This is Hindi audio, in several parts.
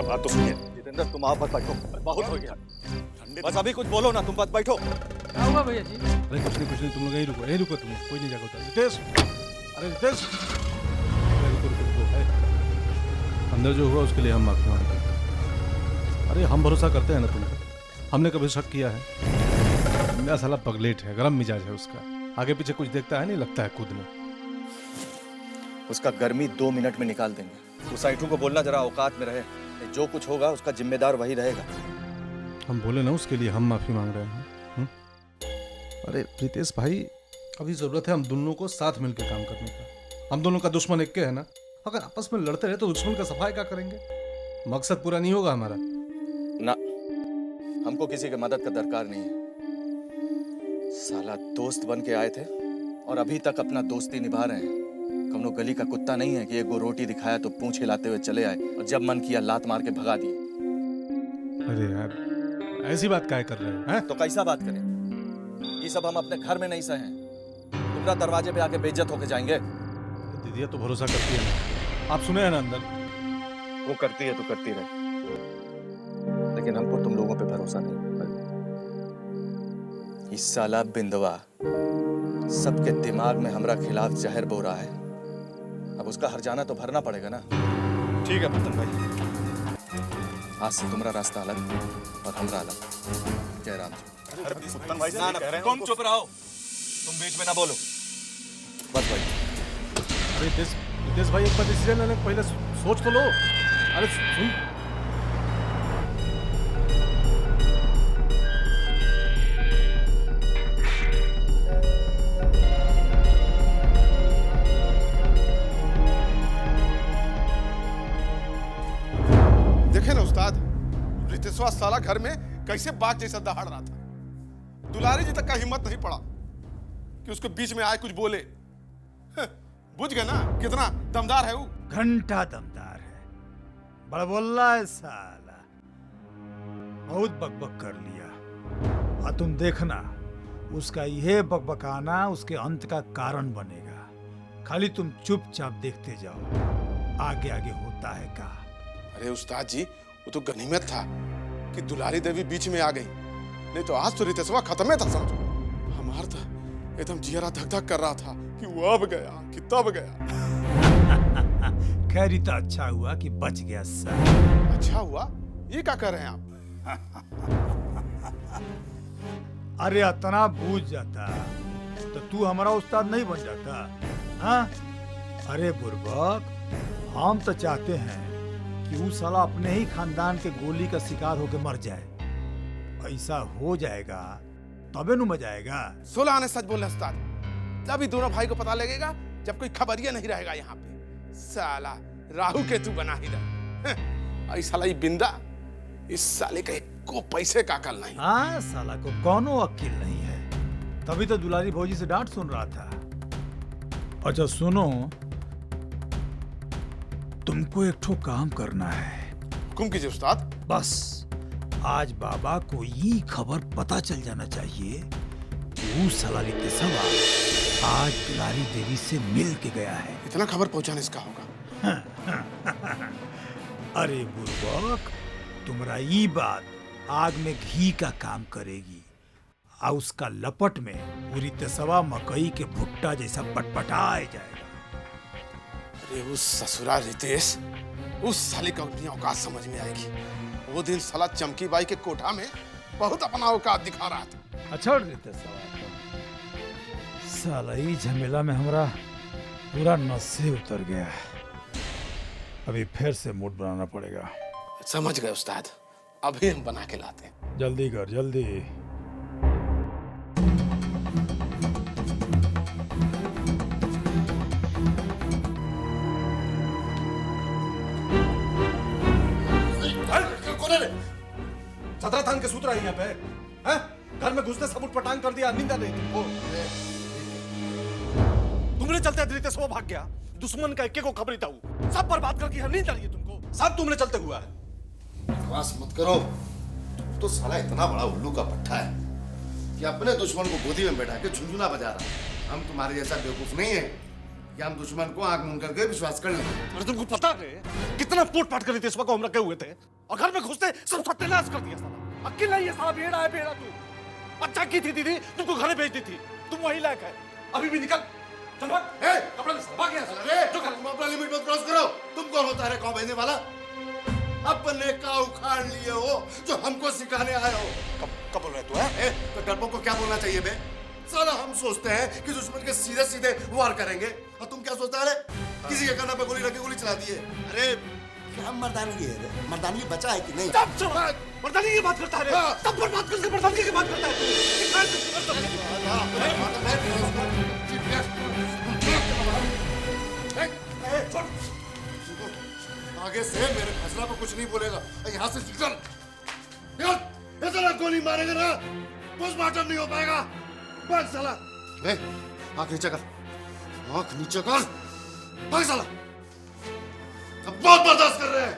मेरा बात तो सुनिए। जितेंद्र तुम आप मत बैठो, बहुत हो गया। बस अभी कुछ बोलो ना, तुम बस बैठो। क्या हुआ भैया जी? अरे कुछ नहीं, तुम लोग यहीं रुको तुम लोग, कोई नहीं जाएगा उधर। रितेश, अरे रितेश, अरे रुको है। अंदर जो हुआ उसके लिए हम माफी मांगते हैं। अरे हम भरोसा करते हैं ना तुम, हमने कभी शक किया है? मेरा साला पगलेट है, गरम मिजाज है उसका, आगे पीछे कुछ देखता है नहीं, लगता है कूदने। उसका गर्मी 2 मिनट में निकाल देंगे। उस ऐठू को बोलना जरा औकात में रहे, जो कुछ होगा उसका जिम्मेदार वही रहेगा। हम बोले ना उसके लिए हम माफी मांग रहे हैं। अरे रितेश भाई, अभी जरूरत है हम दोनों को साथ मिलकर काम करने का। हम दोनों का दुश्मन एक के है ना, अगर आपस में लड़ते रहे तो दुश्मन का सफाई क्या करेंगे? मकसद पूरा नहीं होगा हमारा ना। हमको किसी की मदद का दरकार नहीं है। साला दोस्त बन के आए थे और अभी तक अपना दोस्ती निभा रहे हैं। कौनो गली का कुत्ता नहीं है कि एक गो रोटी दिखाया तो पूंछ हिलाते हुए चले आए और जब मन किया लात मार के भगा दिए। अरे यार, ऐसी बात क्या कर रहे हैं? तो कैसा बात करें? ये सब हम अपने घर में नहीं सहे। तुम्हारा दरवाजे पे आके बेइज्जत होके जाएंगे। दीदी तो भरोसा करती है ना, आप सुने हैं ना अंदर। वो करती है तो करती रहे, लेकिन हमको तुम लोगों पे भरोसा नहीं। इस साला बिंदवा सबके दिमाग में हमरा खिलाफ जहर बो रहा है। अब उसका हर्जाना तो भरना पड़ेगा ना। ठीक है पतन भाई, आज से तुम्हारा रास्ता अलग और हमरा अलग। जय राम। पतन भाई ना, ना, तुम चुप रहो, तुम बीच में ना बोलो, बस भाई। अरे रितेश भाई, एक बार डिसीजन लेने से पहले सोच तो लो। अरे सुन, देखे ना उस्ताद, रितेशवा साला घर में कैसे बाघ जैसा दहाड़ रहा था। दुलारी जी तक का हिम्मत नहीं पड़ा कि उसके बीच में आए कुछ बोले। बुझ गए ना कितना दमदार है वो। घंटा दमदार है, बड़बोल्ला है साला, बहुत बकबक कर लिया। और तुम देखना, उसका यह बकबकाना उसके अंत का कारण बनेगा। खाली तुम चुपचाप देखते जाओ आगे आगे होता है का। अरे उस्ताद जी, वो तो गनीमत था कि दुलारी देवी बीच में आ गई, नहीं तो आज तो रितेशवा खत्म था समझो। हमारा तो एकदम जियरा धक धक कर रहा था कि वो अब गया कि तब गया। खैर तो अच्छा हुआ कि बच गया सर। अच्छा हुआ? ये क्या कर रहे हैं आप? अरे इतना बूझ जाता तो तू हमारा उस्ताद नहीं बन जाता। हाँ? अरे बुर्बक, हम तो चाहते हैं कि वो साला अपने ही खानदान के गोली का शिकार होकर मर जाए। ऐसा हो जाएगा तबे नु मजा आएगा। 16 आने सच बोल रहे उस्ताद। जब ही दोनों भाई को पता लगेगा जब कोई खबरिया नहीं रहेगा यहाँ पे। साला राहु केतु बना ही रहा। ऐसा साला ये बिंदा, इस साले का को पैसे का अकल नहीं। हाँ, साला को कौनो अक्ल नहीं है, तभी तो दुलारी भौजी से डांट सुन रहा था। अच्छा सुनो, तुमको एक ठो काम करना है। हुकुम कीजिए उस्ताद। बस आज बाबा को ये खबर पता चल जाना चाहिए कि वो साला रितेशवा आज दुलारी देवी से मिल के गया है। इतना खबर पहुंचाने इसका होगा। अरे बुर्बक, तुम्हारा ये बात आग में घी का काम करेगी। आ उसका लपट में वो रितेशवा मकई के भुट्टा जैसा पटपटाए जाएगा। अरे उस ससुरा रितेश, उस साले का अपनी औकात समझ में आएगी। वो दिन साला चमकी बाई के कोठा में बहुत अपना औकात दिखा रहा था। अच्छा रितेशवा, साला ही झमेला में हमारा पूरा नस से उतर गया। अभी फिर से मूड बनाना पड़ेगा। समझ गए उस्ताद, अभी हम बना के लाते हैं। जल्दी कर जल्दी। सत्रह थान के सूत्र है यहाँ पे हैं? घर में घुसने सबूत पटांग कर दिया, निंदा नहीं तुमको। तुमने चलते रितेशवा भाग गया, दुश्मन का एक को खबर था, सब बर्बाद करके नहीं चाहिए तुमको, सब तुमने चलते हुआ है। बकवास मत करो। तो साला इतना बड़ा उल्लू का पट्टा है कि अपने दुश्मन को गोदी में बैठा के झुनझुना बजा रहा है। हम तुम्हारे जैसा बेवकूफ नहीं है कि हम दुश्मन को आंख मूंद करके विश्वास कर लें। अरे तुमको पता है कि इतना पोट पाट कर रितेशवा को हम रखे हुए थे और घर में घुसते सब सत्यानाश कर दिया साला। अकेला ये साला भेड़ा है भेड़ा तू। अच्छा की थी दीदी तुमको घर भेज दी थी, तुम वही लायक है। अभी भी निकल चल भाग। कपड़ा भाग यहाँ से। अरे तुम अपना लिमिट मत क्रॉस करो। तुम कौन होता है कौन भेजने वाला? अपने का उखाड़ लिए हो जो हमको सिखाने आए हो। कब बोल रहे तू है? तो डरपोक को क्या बोलना चाहिए बे? साला हम सोचते हैं कि दुश्मन के सीधे सीधे वार करेंगे और तुम क्या सोचता है? किसी के कान पे गोली रख के गोली चला दिए। अरे क्या मर्दानगी है? मर्दानगी बचा है कि नहीं? मर्दानगी की बात करता है रे। तब पर बात करके मर्दानगी की बात करता है। आगे से मेरे फैसला पे कुछ नहीं बोलेगा। यहाँ से निकल। इतना गोली मारेगा ना पोस्टमार्टम नहीं हो पाएगा। भाग साला। आँख नीचे कर। आँख नीचे कर। भाग साला। अब बहुत बर्दाश्त कर रहे हैं।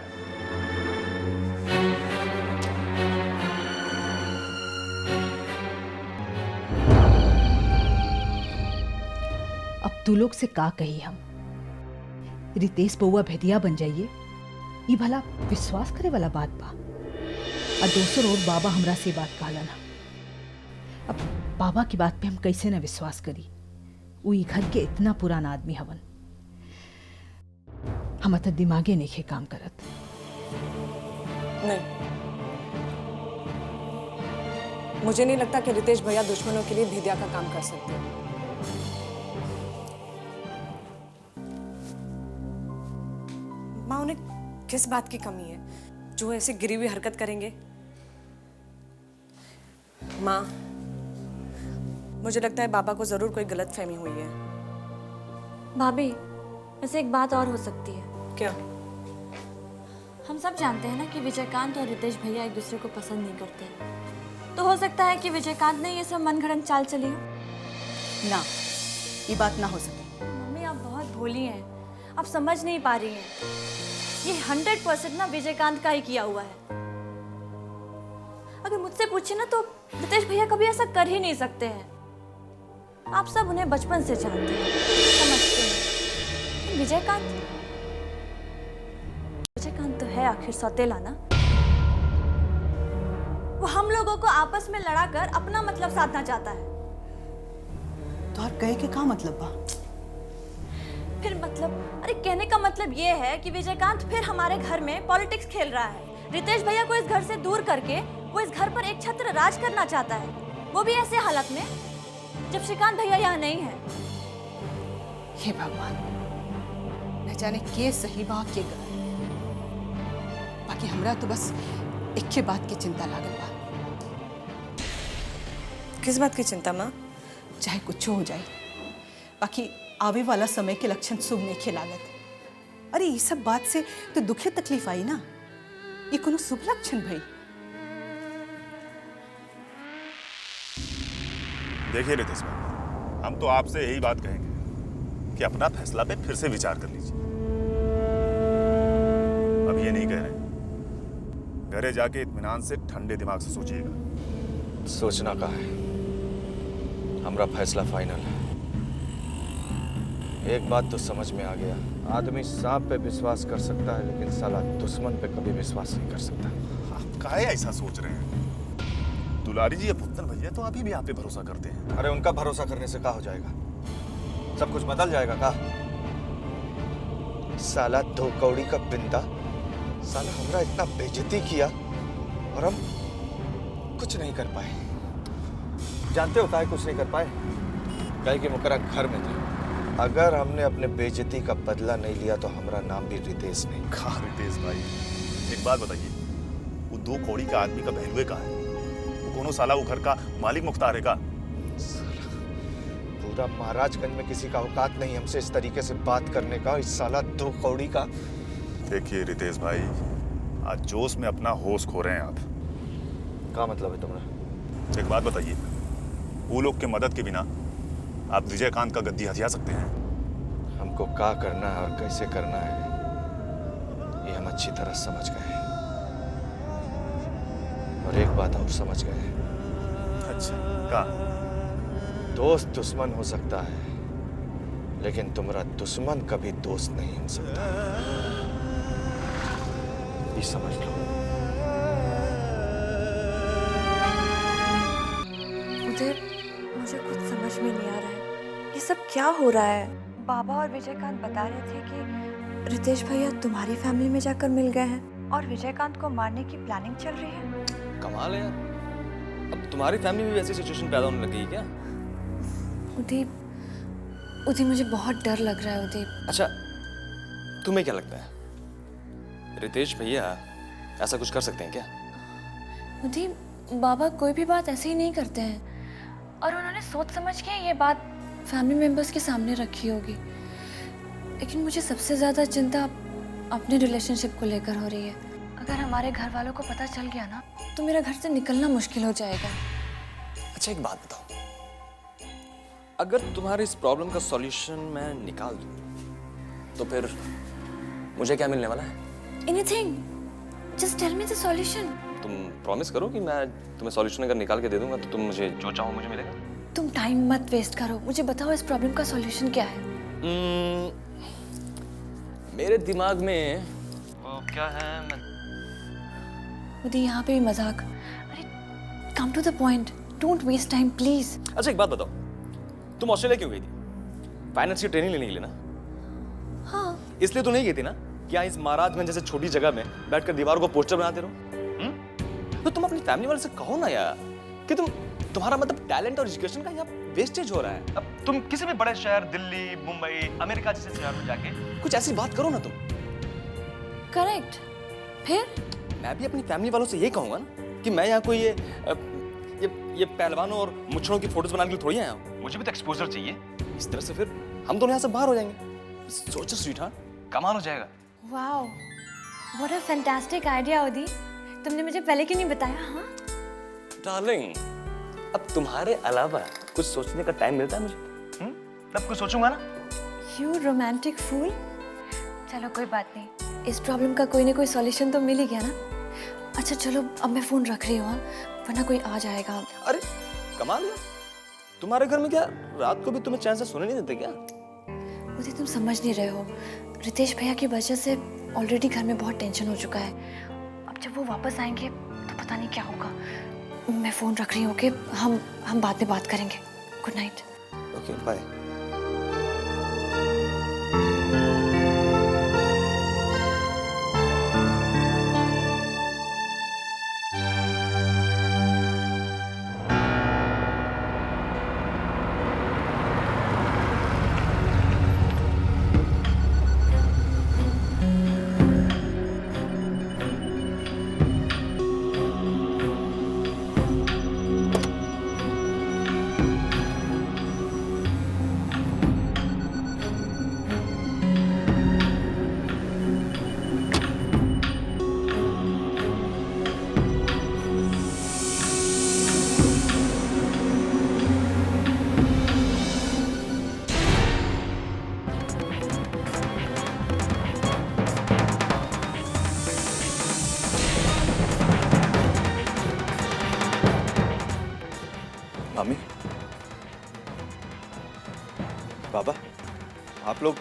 अब तू लोग से का कही हम? रितेश बउआ भेदिया बन जाइए, ये भला विश्वास करे वाला बात बा। और दोसर और बाबा हमरा से बात कहला ना। अब बाबा की बात पे हम कैसे ना विश्वास करी? वो ई घर के इतना पुराना आदमी हवन। हम तो दिमागे नहीं काम करत। नहीं, मुझे नहीं लगता कि रितेश भैया दुश्मनों के लिए भेदिया का काम कर सकते हैं। माँ, उन्हें किस बात की कमी है जो ऐसी गिरी हुई हरकत करेंगे? माँ, मुझे लगता है बाबा को जरूर कोई गलतफहमी हुई है। भाभी, वैसे एक बात और हो सकती है। क्या? हम सब जानते हैं ना कि विजयकांत और रितेश भैया एक दूसरे को पसंद नहीं करते, तो हो सकता है कि विजयकांत ने ये सब मनगढ़ंत चाल चली हो। ना, ये बात ना हो सके। मम्मी, आप बहुत भोली हैं, आप समझ नहीं पा रही हैं। ये 100% ना विजयकांत का ही किया हुआ है। अगर मुझसे पूछे ना तो रितेश भैया कभी ऐसा कर ही नहीं सकते हैं। आप सब उन्हें बचपन से जानते हैं, समझते हैं। विजयकांत तो है आखिर सौतेला ना। वो हम लोगों को आपस में लड़ाकर अपना मतलब साधना चाहता है। तो और कहे के का मतलब बा? फिर मतलब, अरे कहने का मतलब ये है कि विजयकांत फिर हमारे घर में पॉलिटिक्स खेल रहा है। रितेश भैया को इस घर से दूर करके वो इस घर पर एक छत्र राज करना चाहता है, वो भी ऐसे हालत में जब श्रीकांत भैया यहाँ नहीं है। हे भगवान, न जाने के सही बा के गलत। बाकी हमरा तो बस एक ही बात की चिंता लागल बा। किस बात की चिंता माँ? चाहे कुछ हो जाए, बाकी आवे वाला समय के लक्षण शुभ नहीं लागत। अरे ये सब बात से तो दुखे तकलीफ आई ना, ये कोनो शुभ लक्षण भाई? देखिए रितेश भाई, हम तो आपसे यही बात कहेंगे कि अपना फैसला पे फिर से विचार कर लीजिए। अब ये नहीं कह रहे, घरे जाके इत्मीनान से ठंडे दिमाग से सोचिएगा। सोचना का है, हमारा फैसला फाइनल है। एक बात तो समझ में आ गया, आदमी सांप पे विश्वास कर सकता है लेकिन साला दुश्मन पे कभी विश्वास नहीं कर सकता। आप काहे ऐसा सोच रहे हैं? दुलारी जी या पुत्तन भैया तो अभी भी आप पे भरोसा करते हैं। अरे उनका भरोसा करने से क्या हो जाएगा? सब कुछ बदल जाएगा का? साला दो कौड़ी का बिंदा साला हमरा इतना बेइज्जती किया और हम कुछ नहीं कर पाए। जानते हो काहे कुछ नहीं कर पाए? काहे कि मुकरा घर में थे। अगर हमने अपने बेइज्जती का बदला नहीं लिया तो हमारा नाम भी रितेश नहीं। कहा रितेश भाई, एक बात बताइए, वो दो कौड़ी का आदमी का बहलुए कहाँ है? वो कोनो साला वो घर का मालिक मुख्तार है का? पूरा महाराजगंज में किसी का औकात नहीं हमसे इस तरीके से बात करने का। इस साला दो कौड़ी का। देखिए रितेश भाई, आज जोश में अपना होश खो रहे हैं आप। क्या मतलब है तुम्हारा? एक बात बताइए, वो लोग के मदद के बिना आप विजयकांत का गद्दी हथिया सकते हैं? हमको क्या करना है और कैसे करना है ये हम अच्छी तरह समझ गए हैं। और एक बात और समझ गए हैं। अच्छा, का? दोस्त दुश्मन हो सकता है लेकिन तुम्हारा दुश्मन कभी दोस्त नहीं हो सकता। ये समझ लो। उदय, मुझे कुछ समझ में नहीं आ रहा है, ये सब क्या हो रहा है? बाबा और विजयकांत बता रहे थे कि रितेश भैया तुम्हारी फैमिली में जाकर मिल गए हैं और विजयकांत को मारने की प्लानिंग चल रही है। कमाल है यार, अब तुम्हारी फैमिली में भी ऐसी सिचुएशन पैदा होने लगी है क्या? उदय, उदय मुझे बहुत डर लग रहा है उदय। अच्छा, तुम्हें क्या लगता है रितेश भैया ऐसा कुछ कर सकते हैं क्या? उदय, बाबा कोई भी बात ऐसे ही नहीं करते हैं और उन्होंने सोच समझ के ये बात फैमिली मेंबर्स के सामने रखी होगी। लेकिन मुझे सबसे ज़्यादा चिंता अपने रिलेशनशिप को लेकर हो रही है। अगर हमारे घर वालों को पता चल गया ना तो मेरा घर से निकलना मुश्किल हो जाएगा। अच्छा एक बात बताओ, अगर तुम्हारी इस प्रॉब्लम का सॉल्यूशन मैं निकाल दूं तो फिर मुझे क्या मिलने वाला है? Anything, just tell me the solution. तुम प्रॉमिस करो कि मैं तुम्हें सॉल्यूशन अगर निकाल के दे दूंगा तो तुम मुझे जो चाहो मुझे मिलेगा। तुम टाइम मत वेस्ट करो, मुझे बताओ इस प्रॉब्लम का सॉल्यूशन क्या है? मेरे दिमाग में वो क्या है, मैं उदय यहाँ पे भी मजाक। अरे come to the point, don't waste time please. अच्छा एक बात बताओ, तुम ऑस्ट्रेलिया क्यों गई थी? फाइनेंस की ट्रेनिंग लेने के लिए ना? हाँ। इसलिए तो नहीं गई थी ना कि यहाँ इस महाराजगंज जैसे छोटी जगह में बैठकर दीवारों को पोस्टर बनाते रहो? तो तुम अपनी फैमिली वाले से कहो ना यार कि तुम्हारा मतलब टैलेंट और एजुकेशन का यहाँ वेस्टेज हो रहा है। अब तुम किसी भी बड़े शहर, दिल्ली, मुंबई, अमेरिका जैसे शहर में जाके कुछ ऐसी बात करो ना तुम। करेक्ट। फिर मैं भी अपनी फैमिली वालों से ये कहूंगा ना कि मैं यहाँ कोई ये पहलवानों और मुच्छरों की फोटोज बनाने के लिए थोड़ी आया हूँ। मुझे भी तो एक्सपोजर चाहिए। इस तरह से फिर हम दोनों यहाँ से बाहर हो जाएंगे। सोचो स्वीटहार्ट, कमाल हो जाएगा। Wow, what a fantastic idea Uday. तुमने मुझे पहले क्यों नहीं बताया? हाँ डार्लिंग, अब तुम्हारे अलावा कुछ सोचने का टाइम मिलता है मुझे? तब कुछ सोचूंगा ना। यू रोमांटिक फूल। चलो कोई बात नहीं, इस प्रॉब्लम का कोई ना कोई सॉल्यूशन तो मिल ही गया ना। अच्छा चलो अब मैं फोन रख रही हूँ, वरना कोई आ जाएगा। अरे कमाल है, तुम्हारे घर में क्या रात को भी तुम्हें चैन से सोने नहीं देते क्या? उदय तुम समझ नहीं रहे हो, रितेश भैया की वजह से ऑलरेडी घर में बहुत टेंशन हो चुका है। अब जब वो वापस आएंगे तो पता नहीं क्या होगा। मैं फोन रख रही हूँ, ओके? हम बाद में बात करेंगे। Good night. Okay bye. मामी, बाबा, आप लोग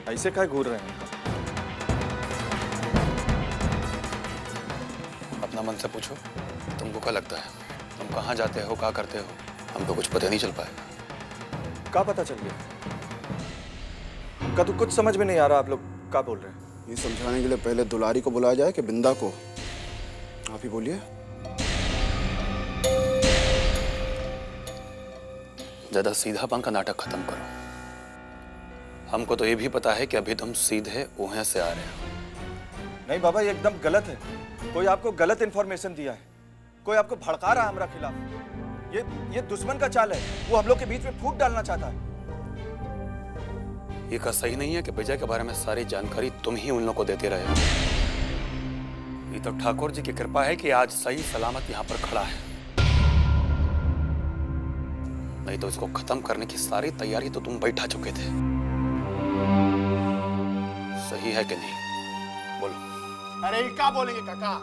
ऐसे काहे घूर रहे हैं? अपना मन से पूछो, तुमको क्या लगता है? तुम कहाँ जाते हो, क्या करते हो? हमको कुछ पता नहीं चल पाएगा। क्या पता चल गया? का तो कुछ समझ में नहीं आ रहा, आप लोग क्या बोल रहे हैं? ये समझाने के लिए पहले दुलारी को बुलाया जाए कि बिंदा को? आप ही बोलिए। ज्यादा सीधापन का नाटक खत्म करो। हमको तो ये भी पता है कि अभी तुम सीधे वहां से आ रहे हो। नहीं बाबा, ये एकदम गलत है। कोई आपको गलत इंफॉर्मेशन दिया है, कोई आपको भड़का रहा है हमारा खिलाफ। ये दुश्मन का चाल है, वो हम लोग के बीच में फूट डालना चाहता है। ये का सही नहीं है कि विजय के बारे में सारी जानकारी तुम ही उन लोगों को देते रहे हो। ये तो ठाकुर जी की कृपा है कि आज सही सलामत यहाँ पर खड़ा है, नहीं तो इसको खत्म करने की सारी तैयारी तो तुम बैठा चुके थे। सही है कि नहीं? बोलो। अरे क्या बोलेंगे काका?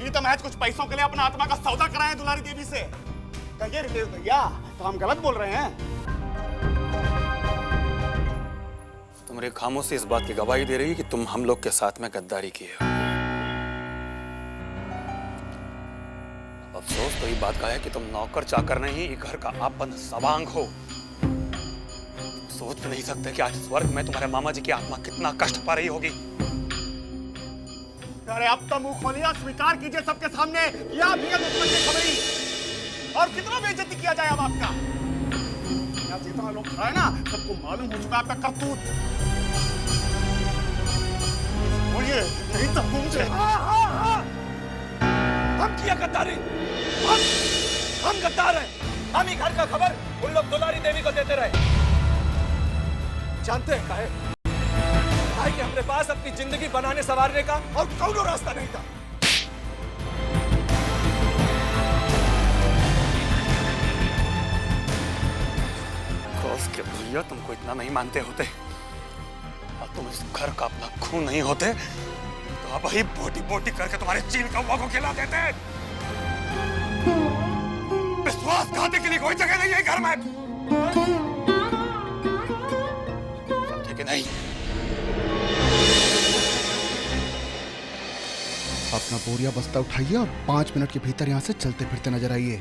ये तो महज कुछ पैसों के लिए अपना आत्मा का सौदा कराए दुलारी देवी से। कहिए रितेश भैया, तो हम गलत बोल रहे हैं? तुम्हारे खामोशी इस बात की गवाही दे रही है कि तुम हम लोग के साथ में गद्दारी किए हो। तो ये बात का है कि तुम नौकर चाकर नहीं, ये घर का आपन सवांग हो। सोच नहीं सकते कि आज स्वर्ग में तुम्हारे मामा जी की आत्मा कितना कष्ट पा रही होगी। अरे अब तो मुंह खोलिए, स्वीकार कीजिए सबके सामने या भी है दुश्मन की खबरी। और कितना बेइज्जती किया जाए अब आपका। यहाँ जितना लोग खड़ा है ना, सबको मालूम हो चुका आपका करतूत। बोलिए, नहीं तो मुझे हम किया गद्दारी, हम गद्दार हैं। हम ही घर का खबर उन लोग दुलारी देवी को देते रहे। जानते हैं काहे? काहे कि हमारे पास अपनी जिंदगी बनाने संवारने का और कोई रास्ता नहीं था। कोस के भैया तुमको इतना नहीं मानते होते और तुम इस घर का अपना खून नहीं होते तो अब ही बोटी बोटी करके तुम्हारे चील कौवा को खिला देते। विश्वासघाती के लिए कोई जगह नहीं है घर में, समझे कि नहीं? अपना बोरिया बस्ता उठाइए और 5 मिनट के भीतर यहाँ से चलते फिरते नजर आइए।